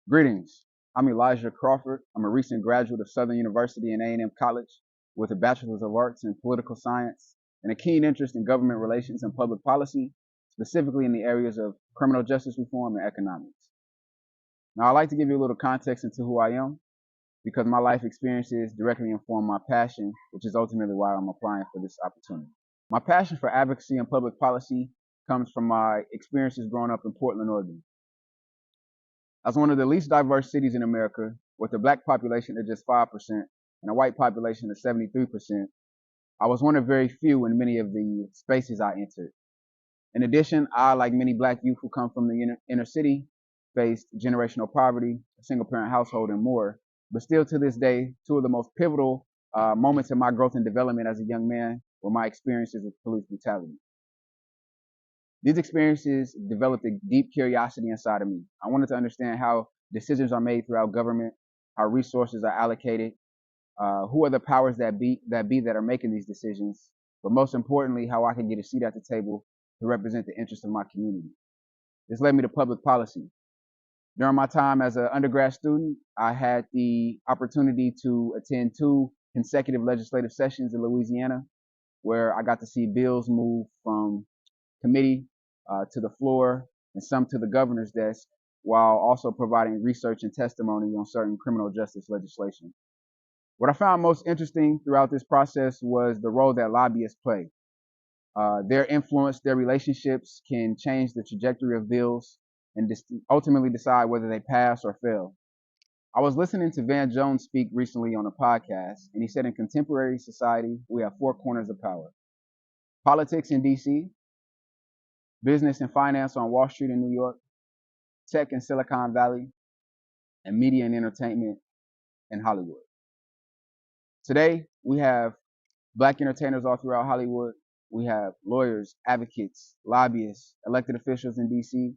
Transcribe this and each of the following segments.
Greetings. I'm Elijah Crawford. I'm a recent graduate of Southern University and A&M College with a Bachelor's of Arts in Political Science and a keen interest in government relations and public policy, specifically in the areas of criminal justice reform and economics. Now, I'd like to give you a little context into who I am because my life experiences directly inform my passion, which is ultimately why I'm applying for this opportunity. My passion for advocacy and public policy comes from my experiences growing up in Portland, Oregon. As one of the least diverse cities in America, with a black population of just 5% and a white population of 73%, I was one of very few in many of the spaces I entered. In addition, I, like many black youth who come from the inner city, faced generational poverty, a single-parent household, and more. But still to this day, two of the most pivotal moments in my growth and development as a young man were my experiences with police brutality. These experiences developed a deep curiosity inside of me. I wanted to understand how decisions are made throughout government, how resources are allocated, who are the powers that be that are making these decisions, but most importantly, how I can get a seat at the table to represent the interests of my community. This led me to public policy. During my time as an undergrad student, I had the opportunity to attend 2 consecutive legislative sessions in Louisiana, where I got to see bills move from committee to the floor and some to the governor's desk, while also providing research and testimony on certain criminal justice legislation. What I found most interesting throughout this process was the role that lobbyists play. Their influence, their relationships can change the trajectory of bills and ultimately decide whether they pass or fail. I was listening to Van Jones speak recently on a podcast, and he said in contemporary society, we have 4 corners of power: politics in DC, business and finance on Wall Street in New York, tech in Silicon Valley, and media and entertainment in Hollywood. Today, we have black entertainers all throughout Hollywood. We have lawyers, advocates, lobbyists, elected officials in DC.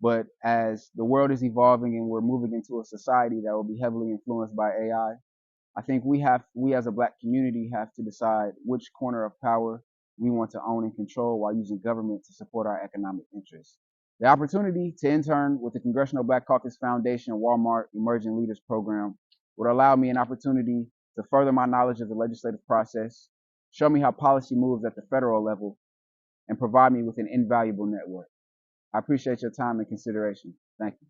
But as the world is evolving and we're moving into a society that will be heavily influenced by AI, I think we as a black community have to decide which corner of power we want to own and control while using government to support our economic interests. The opportunity to intern with the Congressional Black Caucus Foundation Walmart Emerging Leaders Program would allow me an opportunity to further my knowledge of the legislative process, show me how policy moves at the federal level, and provide me with an invaluable network. I appreciate your time and consideration. Thank you.